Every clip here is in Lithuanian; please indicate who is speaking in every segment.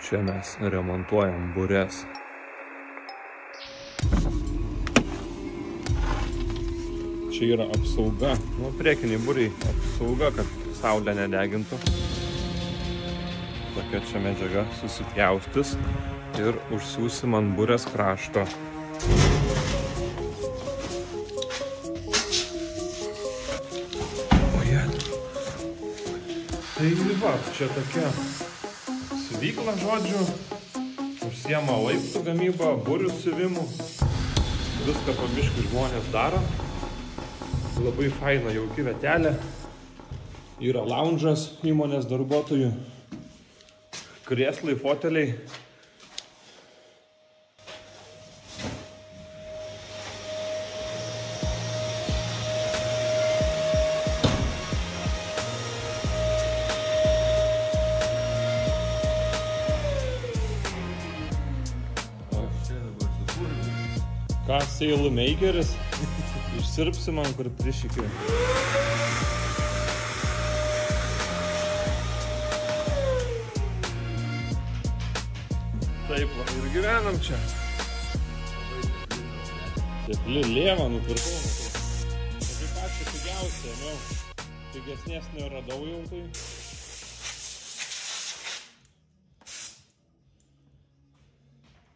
Speaker 1: Čia mes remontuojam bures. Čia yra apsauga, priekiniai buriai apsauga, kad saulė nedegintų. Tokia čia medžiaga susipjaustis ir užsiūsim ant burės krašto. Tai va, čia tokia siuvykla, žodžiu, užsiema laiptų gamybą, burių siuvimų. Viską pabiškai žmonės daro. Labai faina jauki vietelė. Yra lounge'as įmonės darbuotojų. Krėslai, foteliai. Ką seilų makeris? Išsirpsi man kur prišykiu. Taip, ir gyvenam čia. Tepli lėva nupirkau. Tai pačią pigiausią, pigesnės neradau jau tai.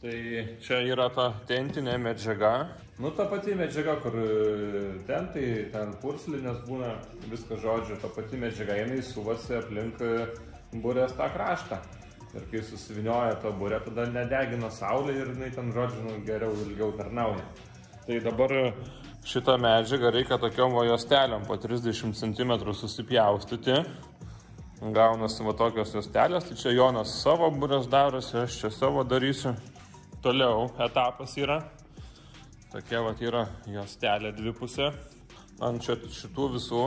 Speaker 1: Tai čia yra ta tentinė medžiaga. Ta pati medžiaga, kur tentai, ten purslinės būna, viskas žodžiu, ta pati medžiaga, jinai suvasi aplink burės tą kraštą. Ir kai susivinioja ta burė, tada nedegina saulė ir jinai ten, žodžiu, geriau ilgiau tarnauja. Tai dabar šitą medžiagą reikia tokiom juostelėm po 30 cm susipjaustyti. Gaunasi va tokios juostelės, tai čia Jonas savo burės darosi, aš čia savo darysiu. Toliau etapas yra. Tokia vat yra juostelė dvipusė. Ant šitų visų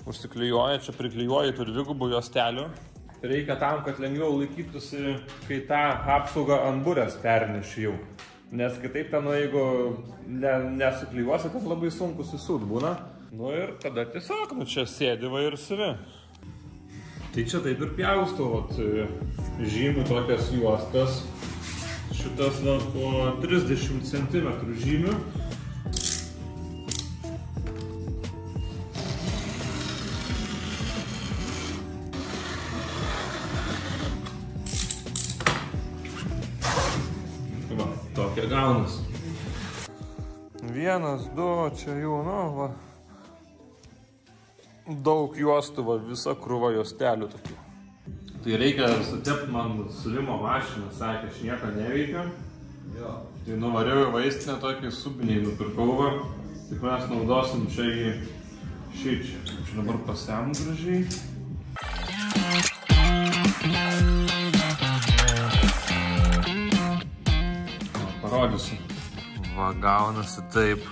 Speaker 1: užsiklijuoja, čia priklijuoja tų dvigubų juostelių. Reikia tam, kad lengviau laikytųsi, kai tą apsaugą ant burės perneši jau. Nes kitaip ten, jeigu nesuklijuosi, tad labai sunku susūt būna. Ir tada tiesiog, čia sėdiva ir siuvi. Tai čia taip ir pjaustau, žymių tokias juostas. Šitas po 30 cm žymių. Va, tokia gaunas. 1, 2, čia jau, va. Daug juostų, visa krūva juostelių tokių. Tai reikia sutepti man siuvimo mašiną, sakė, aš nieko neveikiu. Tai nuvariau į vaistinę tokį subiniai nupirkau, tik mes naudosim čia į šičia. Čia dabar pasem gražiai. Parodysiu. Va, gaunasi taip.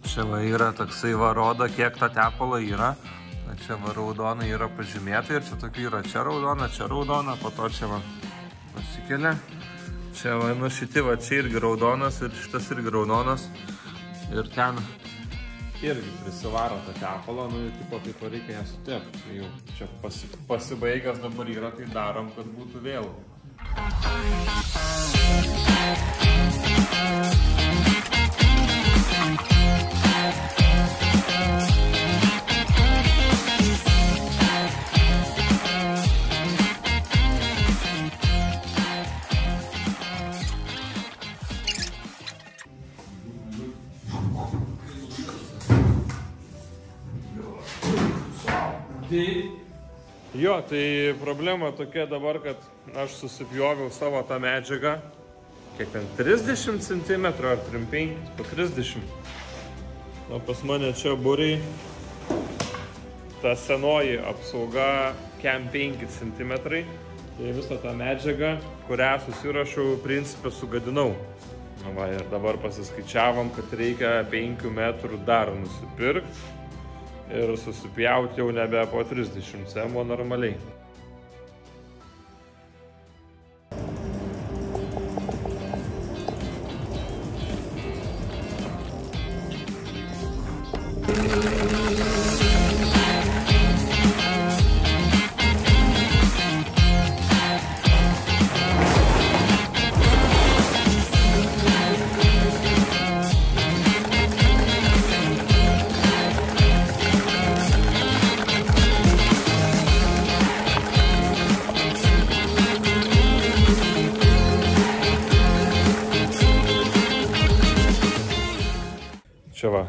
Speaker 1: Čia va yra toksai va rodo, kiek to tepalo yra. Čia va raudona yra pažymėta ir čia tokia yra čia raudona, po to čia va pasikelia. Čia va šiti va čia irgi raudonas ir šitas irgi raudonas. Ir ten irgi prisivaro tą tepalą, tipo taip reikia ją sutepti. Tai jau čia pasibaigęs dabar yra, tai darom, kad būtų vėl. Jo, tai problema tokia dabar, kad aš susipjoviau savo tą medžiagą, kiek ten 30 cm ar 35, po 30. Pas mane čia buriai, ta senoji apsauga kem 5 cm, tai visą tą medžiagą, kurią susirašau, principę sugadinau. Va, ir dabar pasiskaičiavom, kad reikia 5 metrų dar nusipirkti. Ir susipjauti jau nebe po 30 cm normaliai. Čia va,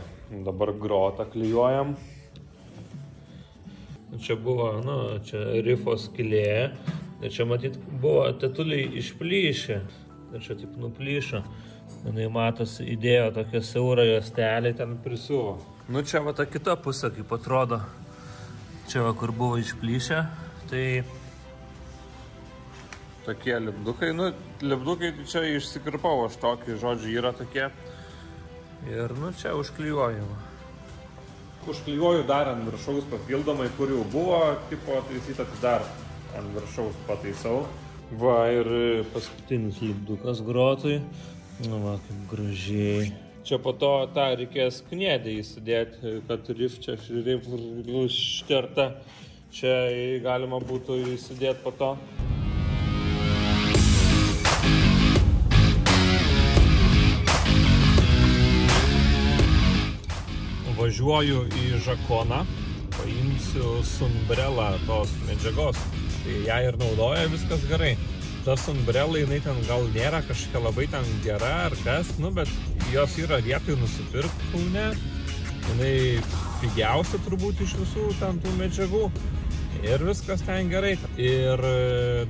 Speaker 1: dabar grotą klijuojam. Čia buvo, čia rifo skylė. Čia matyt buvo tetuliai išplyšę. Čia taip nuplyšo. Jinai matosi, įdėjo tokią siaurą juostelę, ten prisiuvo. Čia va ta kita pusė, kaip atrodo. Čia va, kur buvo išplyšę. Tai tokie lipdukai. Lipdukai čia išsikirpau aš tokį, žodžiu, yra tokie. Ir čia užklijuojama. Užklijuoju dar ant viršaus papildomai, kur jau buvo, tipo taisyti, dar ant viršaus pataisau. Va, ir paskutinis lipdukas grotui. Va, kaip gražiai. Čia po to tą reikės kniedį įsidėti, kad rifčia šterta. Čia galima būtų įsidėti po to. Važiuoju į Žakoną, paimsiu Sunbrelą tos medžiagos. Tai ją ir naudoja, viskas gerai. Ta Sunbrela, jinai ten gal nėra kažkokia labai ten gera ar kas, bet jos yra vietoj nusipirkti Kaune. Jinai pigiausia turbūt iš visų ten tų medžiagų. Ir viskas ten gerai. Ir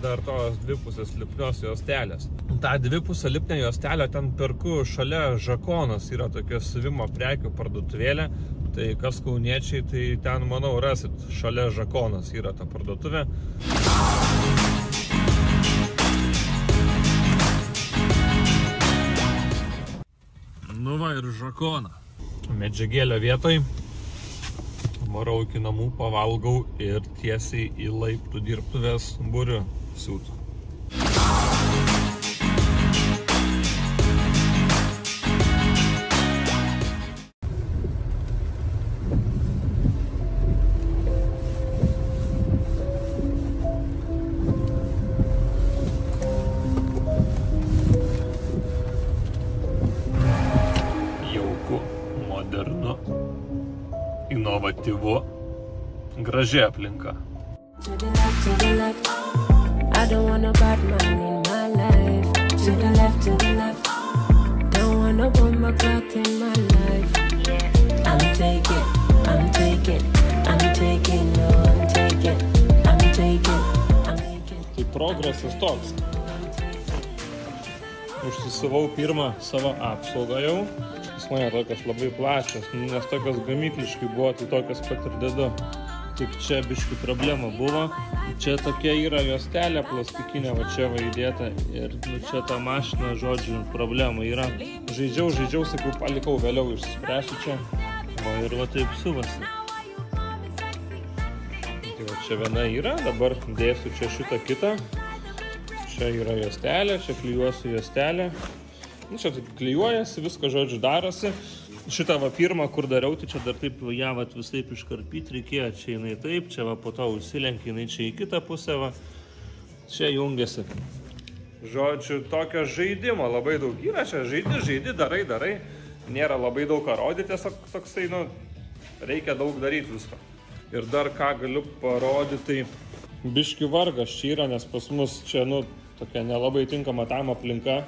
Speaker 1: dar tos dvipusės lipnios juostelės. Ta dvipusę lipnę juostelę ten perku šalia Žakonas, yra tokia siuvimo prekių parduotuvėlė. Tai kas kauniečiai, tai ten, manau, rasit, šalia Žakonas yra ta parduotuvė. Va ir Žakoną. Medžiagėlio vietoj. Varau iki namų, pavalgau ir tiesiai į laiptų dirbtuvės buriu siūt. Jauku, modernu, inovatyvu, graži aplinka. Tai progresas toks. Užsisivau pirmą savo apsaugą jau. Jis mane tokios labai plačios, nes tokios gamykliškai buvo, tai tokios pat ir dedu. Tik čia biški problema buvo. Čia tokia yra juostelė plastikinė, va čia va įdėta. Ir čia ta mašina, žodžiu, problema yra. Žaidžiau, sakau, palikau, vėliau išspręsiu čia. Va ir va taip suvasi. Tai va čia viena yra, dabar dėsiu čia šitą kitą. Čia yra juostelė, čia klijuosiu juostelę. Čia taip klijuojasi, viską, žodžiu, darosi. Šitą va pirmą, kur dariau, tai čia dar taip ją va visaip iškarpyti reikėjo. Čia jinai taip, čia va po to užsilenkia jinai čia į kitą pusę va. Čia jungiasi. Žodžiu, tokio žaidimo labai daug yra. Čia žaidi, darai. Nėra labai daug ką rodyti, tiesiog toksai, reikia daug daryti visko. Ir dar ką galiu parodyti, tai biški vargas čia yra, nes pas mus čia, tokia nelabai tinkama tam aplinka.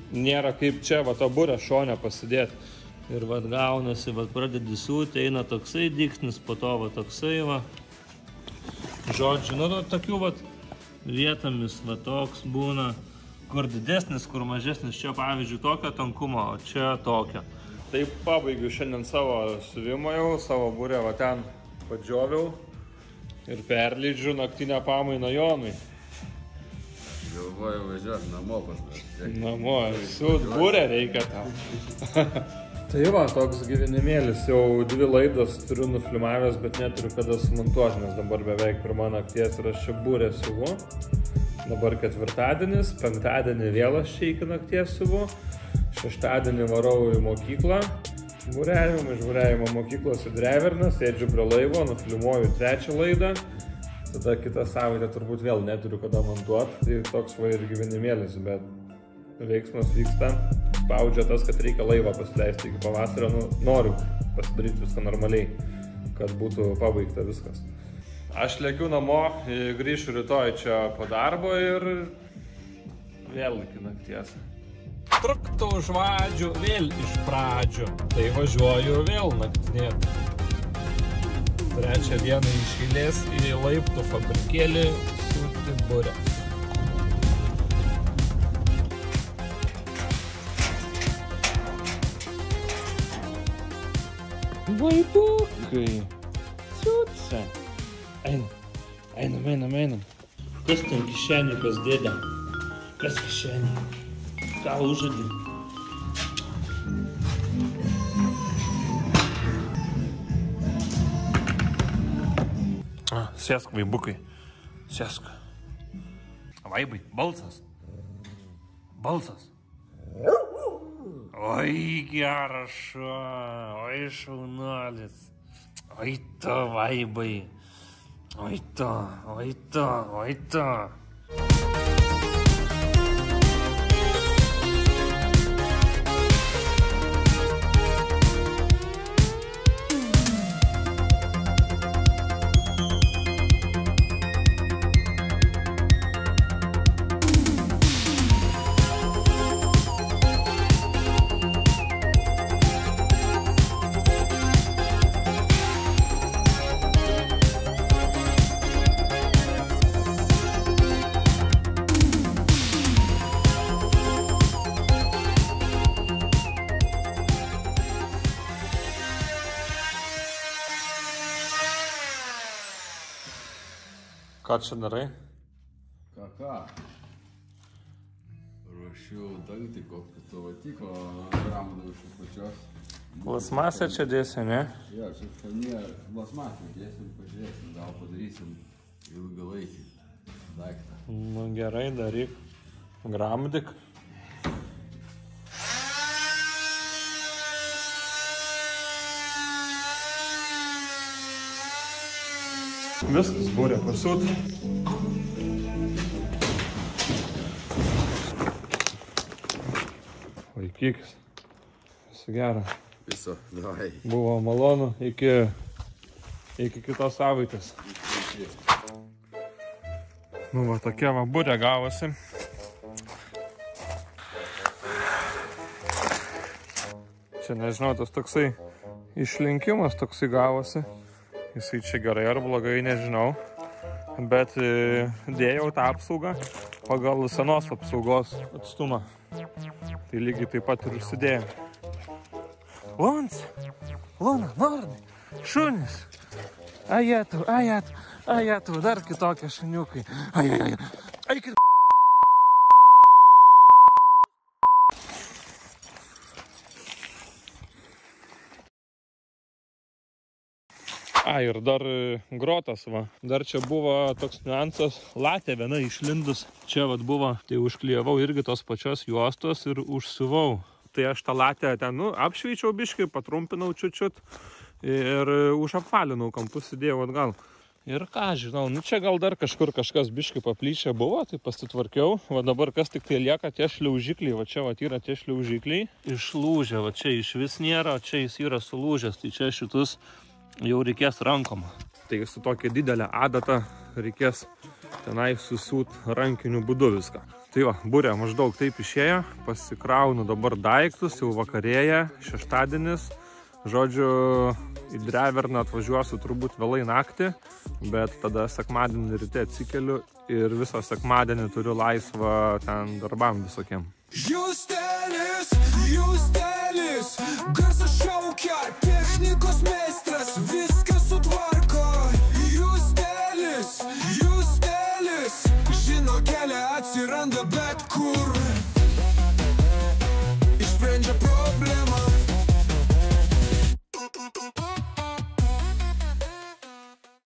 Speaker 1: Nėra kaip čia, va, tą burę šonę pasidėti. Ir va, gaunasi, va, pradedi siūti, eina toksai dyksnis, po to va, toksai va. Žodžiu, tokių va vietomis va toks būna, kur didesnis, kur mažesnis. Čia, pavyzdžiui, tokio tankumo, o čia tokio. Taip pabaigiu šiandien savo siuvimą jau, savo burę va ten padžioviau ir perleidžiu naktinę pamainą Jonui.
Speaker 2: Galvoju važiuoti namo pas dar.
Speaker 1: Namo, siūt burę reikia tau. Tai va, toks gyvenimėlis, jau 2 laidas turiu nufilmavęs, bet neturiu kada sumontuoti, nes dabar beveik pirmą nakties ir aš čia burę siuvu. Dabar 4-dienis, 5-dienį vėl aš čia iki nakties siuvu, 6-dienį varau į mokyklą, iš būrėjimo mokyklos į Dreverną, sėdžiu prie laivo, nufilmuoju 3 laidą. Tada kitą savaitę turbūt vėl neturiu kada montuoti, tai toks va ir gyvenimėlis, bet veiksmas vyksta. Spaudžia tas, kad reikia laivą pasileisti iki pavasario, noriu pasidaryti viską normaliai, kad būtų pabaigta viskas. Aš lėkiu namo, grįšiu rytoj čia po darbo ir vėl iki nakties. truktų žvadžių vėl iš pradžių. Tai važiuoju vėl naktinėti. Trečią dieną iš eilės į laiptų fabrikėlį siūti burę. Vaibukai, siūtse. Einam. Kas ten kišenį, kas dėdė? Kas kišenį? Ką užžadė? Sėsk, vaibukai. Sėsk. Vaibai, balsas. Oi, geras šuo. Oi, šaunuolis. Oi, to, vaibai. Oi, to. Ką čia darai?
Speaker 2: Ką? Ruošiu dangtį, kokį tavo tiko, ramdavau iš pačios.
Speaker 1: Plasmasę čia dėsi, ne?
Speaker 2: Jo, čia plasmasę dėsim, pažiūrėsim, gal padarysim ilgalaikį daiktą.
Speaker 1: Nu gerai, daryk. Gramdyk. Viskas burė pasiūt. Vaikykis. Visu gerą.
Speaker 2: Viso, davai.
Speaker 1: Buvo malonu iki kitos savaitės. Nu va, tokia va burė gavosi. Čia nežinau, tas toksai išlinkimas toksai gavosi. Jisai čia gerai ar blogai, nežinau. Bet dėjau tą apsaugą pagal senos apsaugos atstumą. Tai lygiai taip pat ir užsidėjau. Luna, Nordai, šunis. Ajetu, dar kitokie šuniukai. Eikit. Ir dar grotas va. Dar čia buvo toks niuansas. Latė viena išlindus. Čia vat buvo. Tai užklijavau irgi tos pačios juostos ir užsiuvau. Tai aš tą latę ten, apšveičiau biškai, patrumpinau čiut ir užapvalinau kampus, įdėjau atgal. Ir ką, žinau, čia gal dar kažkur kažkas biškai paplyšę buvo, tai pasitvarkiau. Va dabar kas tik tai lieka, tie šliaužikliai. Va čia va yra tie šliaužikliai. Išlūžę, va čia iš vis nėra, čia jis yra sulūžęs. Tai čia šitus jau reikės rankom. Tai su tokia didelė adata reikės tenai susiūt rankiniu būdu viską. Tai va, burė maždaug taip išėjo, pasikraunu dabar daiktus, jau vakarėja, šeštadienis. Žodžiu, į Dreverną atvažiuosiu turbūt vėlai naktį, bet tada sekmadienį ryte atsikeliu ir visą sekmadienį turiu laisvą ten darbam visokiem. Justelis, garsas šaukia, technikos meistras, viskas sutvarko. Justelis, žino kelią atsiranda bet kur.